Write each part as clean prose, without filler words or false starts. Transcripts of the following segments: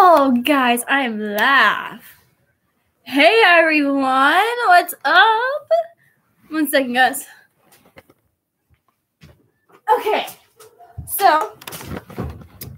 Oh, guys, I am live. Hey, everyone. What's up? 1 second, guys. Okay. So,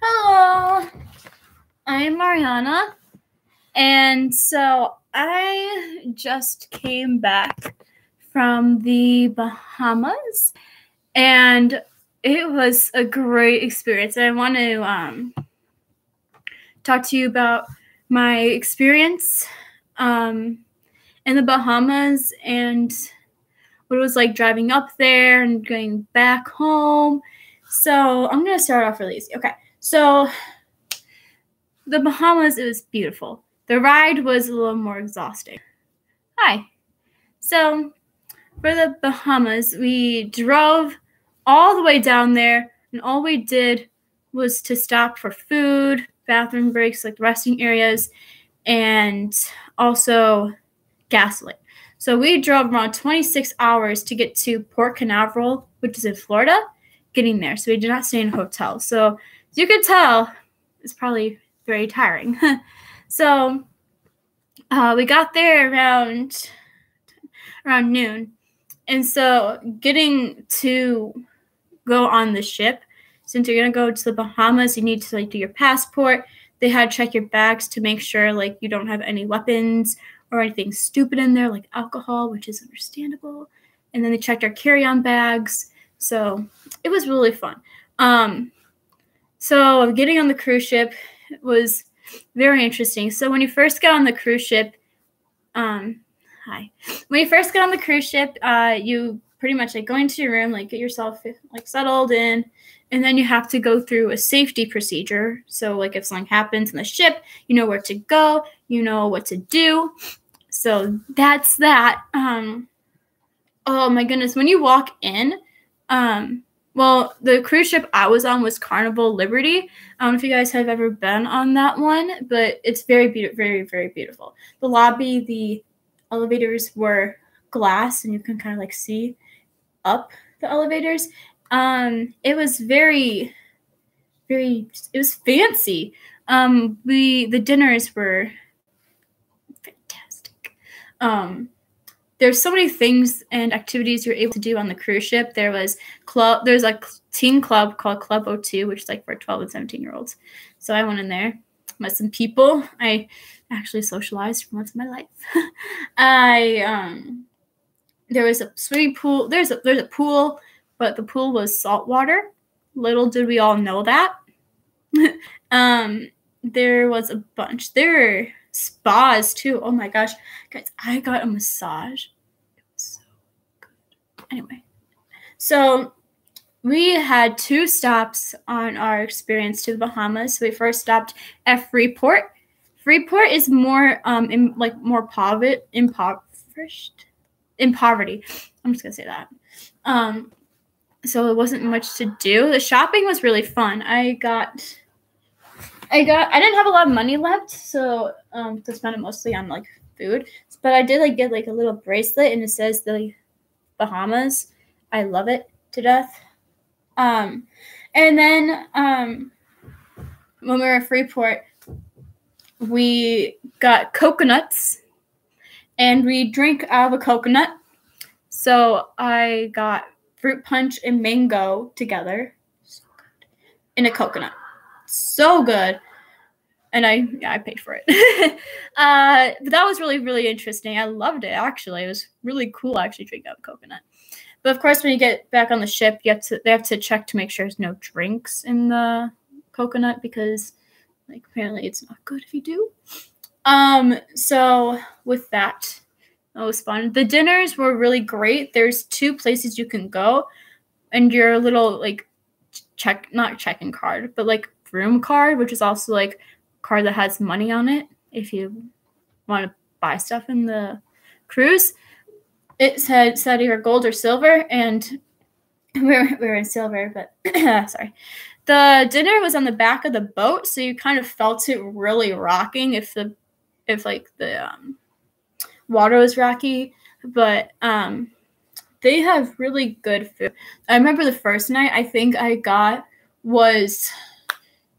hello. I'm Mariana. And so I just came back from the Bahamas. And it was a great experience. I want to talk to you about my experience in the Bahamas and what it was like driving up there and going back home. So I'm going to start off really easy. Okay, so the Bahamas, it was beautiful. The ride was a little more exhausting. Hi. So for the Bahamas, we drove all the way down there, and all we did was to stop for food, bathroom breaks, like resting areas, and also gasoline. So we drove around 26 hours to get to Port Canaveral, which is in Florida, getting there. So we did not stay in a hotel. So as you can tell, it's probably very tiring. So we got there around noon. And so getting to go on the ship, since you're going to go to the Bahamas, you need to do your passport. They had to check your bags to make sure you don't have any weapons or anything stupid in there, like alcohol, which is understandable. And then they checked our carry-on bags. So it was really fun. So getting on the cruise ship was very interesting. So when you first get on the cruise ship, When you first get on the cruise ship, you pretty much go into your room, get yourself settled in, and then you have to go through a safety procedure. So if something happens on the ship, you know where to go, you know what to do. So that's that. Oh my goodness, when you walk in, well, the cruise ship I was on was Carnival Liberty. I don't know if you guys have ever been on that one, but it's very beautiful, very, very beautiful. The lobby, the elevators were glass, and you can kind of see up the elevators. It was very, very, it was fancy. The dinners were fantastic. There's so many things and activities you're able to do on the cruise ship. There's a teen club called Club O2, which is for 12 and 17-year-olds. So I went in there, met some people. I actually socialized for once in my life. There was a swimming pool. There's a pool, but the pool was saltwater. Little did we all know that. There was a bunch. There were spas too. Oh my gosh, guys, I got a massage. It was so good. Anyway, so we had 2 stops on our experience to the Bahamas. We first stopped at Freeport. Freeport is more more impoverished. In poverty. I'm just gonna say that. So it wasn't much to do. The shopping was really fun. I didn't have a lot of money left, so to spend it mostly on food. But I did get a little bracelet, and it says the Bahamas. I love it to death. And then when we were at Freeport, we got coconuts, and we drank out of a coconut. So I got fruit punch and mango together. So good. In a coconut. So good. And I paid for it. But that was really, really interesting. I loved it, actually. It was really cool, actually, drinking out of coconut. But, of course, when you get back on the ship, they have to check to make sure there's no drinks in the coconut because, apparently it's not good if you do. So with that was fun. The dinners were really great. There's 2 places you can go, and your little not check-in card, but room card, which is also a card that has money on it if you want to buy stuff in the cruise. It said either gold or silver, and we were in silver, but sorry. The dinner was on the back of the boat, so you kind of felt it really rocking if the water was rocky, but they have really good food. I remember the first night I think I got was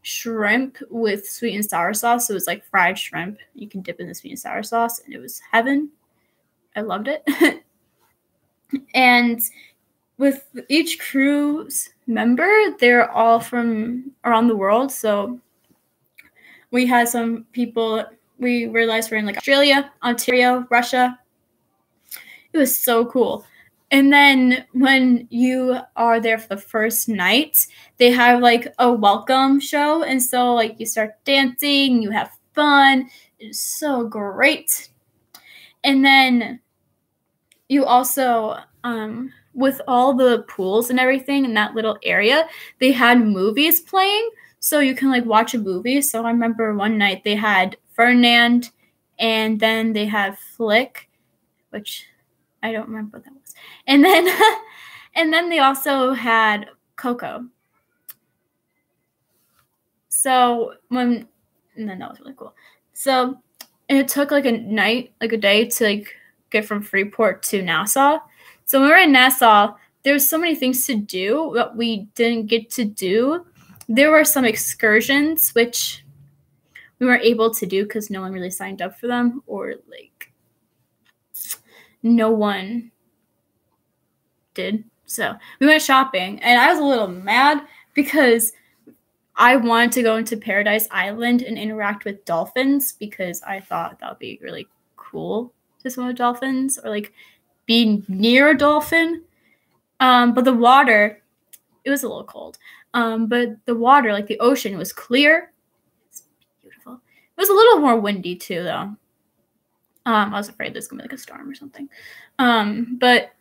shrimp with sweet and sour sauce. So it was like fried shrimp. You can dip in the sweet and sour sauce, and it was heaven. I loved it. And with each cruise member, they're all from around the world. So we had some people, we realized we're in like Australia, Ontario, Russia. It was so cool. And then when you are there for the first night, they have like a welcome show. And so like you start dancing, you have fun. It's so great. And then you also, with all the pools and everything in that little area, they had movies playing. So you can like watch a movie. So I remember one night they had Ferdinand, and then they had Flick, which I don't remember what that was. And then and then they also had Coco. So and then that was really cool. So it took like a night, like a day to like get from Freeport to Nassau. So when we were in Nassau, there's so many things to do that we didn't get to do. There were some excursions which we weren't able to do because no one really signed up for them, or like no one did. So we went shopping, and I was a little mad because I wanted to go into Paradise Island and interact with dolphins because I thought that would be really cool to swim with dolphins, or like be near a dolphin. But the water, it was a little cold. But the water, like the ocean, was clear. It's beautiful. It was a little more windy too, though. I was afraid there's gonna be like a storm or something. But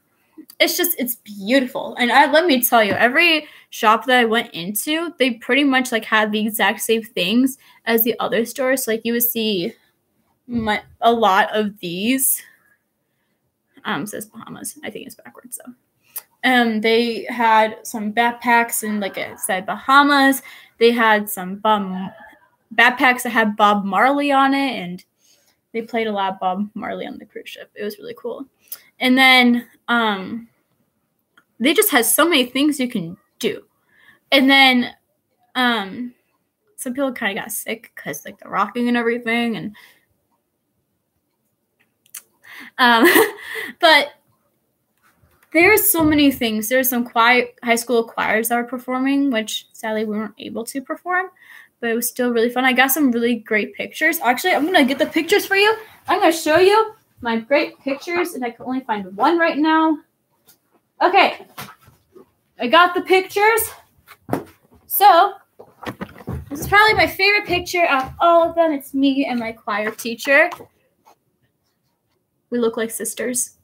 it's beautiful. And let me tell you, every shop that I went into, they pretty much like had the exact same things as the other stores. So, like you would see a lot of these. Says Bahamas. I think it's backwards though. They had some backpacks, and like I said, Bahamas. They had some backpacks that had Bob Marley on it, and they played a lot of Bob Marley on the cruise ship. It was really cool. And then they just had so many things you can do. And then some people kind of got sick because like the rocking and everything, and but there's so many things. There's some high school choirs that were performing, which sadly we weren't able to perform, but it was still really fun. I got some really great pictures. Actually, I'm gonna get the pictures for you. I'm gonna show you my great pictures, and I can only find one right now. Okay, I got the pictures. So this is probably my favorite picture out of all of them. It's me and my choir teacher. We look like sisters.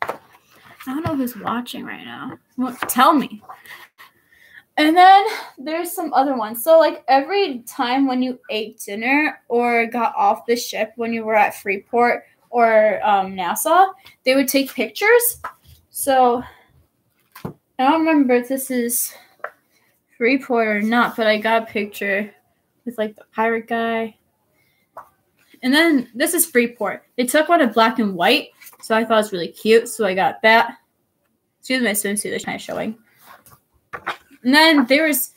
I don't know who's watching right now. Well, tell me. And then there's some other ones. So like every time when you ate dinner or got off the ship when you were at Freeport or Nassau, they would take pictures. So I don't remember if this is Freeport or not, but I got a picture with like the pirate guy. And then this is Freeport. They took one in black and white, so I thought it was really cute, so I got that. Excuse my swimsuit, they're kind of showing. And then there was,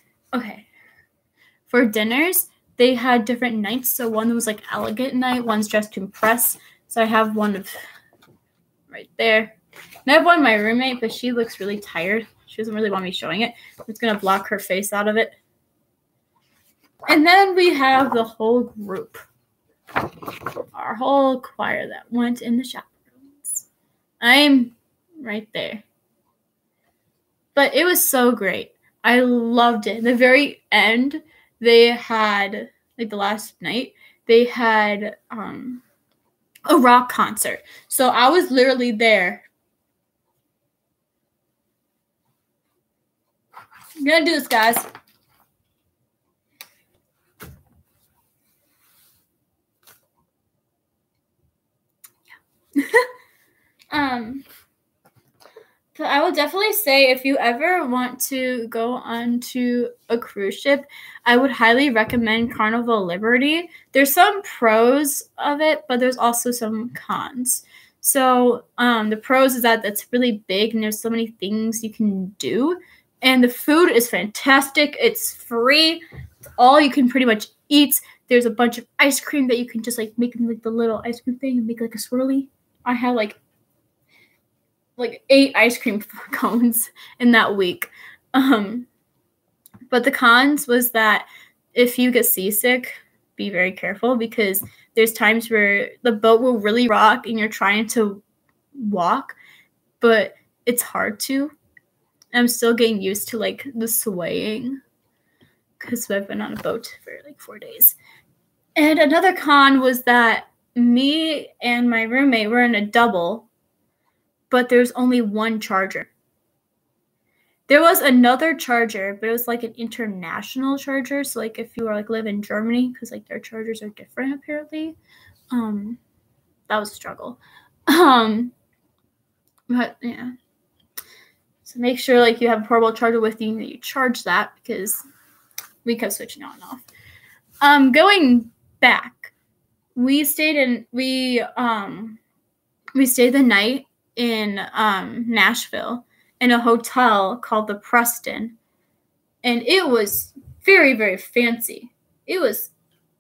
for dinners, they had different nights. So one was like elegant night, one's dressed to impress. So I have one of right there. And I have one of my roommate, but she looks really tired. She doesn't really want me showing it. It's going to block her face out of it. And then we have the whole group. Our whole choir that went in the chaperones. I'm right there. But it was so great. I loved it. The very end, they had, like the last night, they had a rock concert. So I was literally there. I'm going to do this, guys. But I will definitely say if you ever want to go onto a cruise ship, I would highly recommend Carnival Liberty. There's some pros of it, but there's also some cons. So the pros is that it's really big and there's so many things you can do. And the food is fantastic. It's free. all you can pretty much eat. There's a bunch of ice cream that you can just like make like the little ice cream thing and make like a swirly. I had like 8 ice cream cones in that week. But the cons was that if you get seasick, be very careful because there's times where the boat will really rock and you're trying to walk, but it's hard to. I'm still getting used to like the swaying because I've been on a boat for like 4 days. And another con was that me and my roommate were in a double, but there's only one charger. There was another charger, but it was like an international charger. So like if you were like live in Germany, because like their chargers are different apparently. That was a struggle. But yeah. So make sure like you have a portable charger with you and that you charge that because we kept switching on and off. Going back, we stayed the night in Nashville in a hotel called the Preston, and it was very, very fancy. I was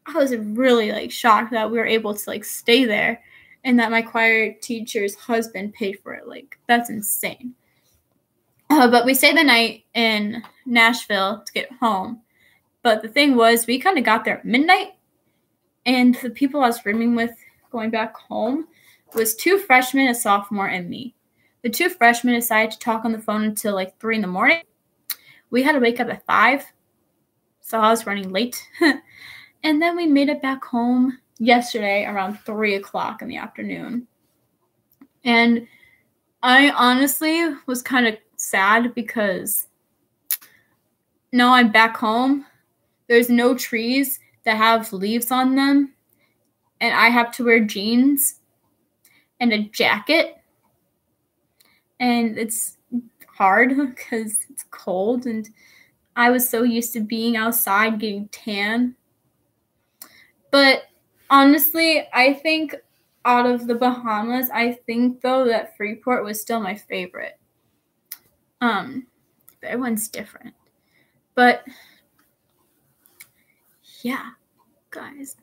really like shocked that we were able to like stay there and that my choir teacher's husband paid for it. Like that's insane. But we stayed the night in Nashville to get home. But the thing was, we kind of got there at midnight, and the people I was rooming with going back home was 2 freshmen, a sophomore, and me. The 2 freshmen decided to talk on the phone until like 3 a.m. We had to wake up at 5, so I was running late. And then we made it back home yesterday around 3 o'clock in the afternoon. And I honestly was kind of sad because now I'm back home. There's no trees that have leaves on them, and I have to wear jeans and a jacket, and it's hard because it's cold, and I was so used to being outside getting tan. But honestly, I think out of the Bahamas, I think though that Freeport was still my favorite. Everyone's different, but yeah, guys.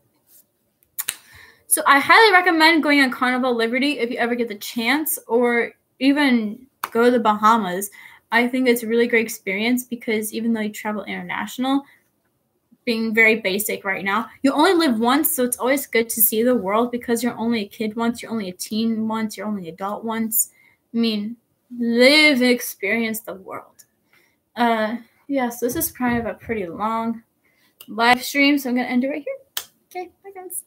So I highly recommend going on Carnival Liberty if you ever get the chance, or even go to the Bahamas. I think it's a really great experience because even though you travel international, being very basic right now, you only live once, so it's always good to see the world because you're only a kid once, you're only a teen once, you're only an adult once. I mean, live and experience the world. Yeah, so this is kind of a pretty long live stream, so I'm going to end it right here. Okay, bye guys.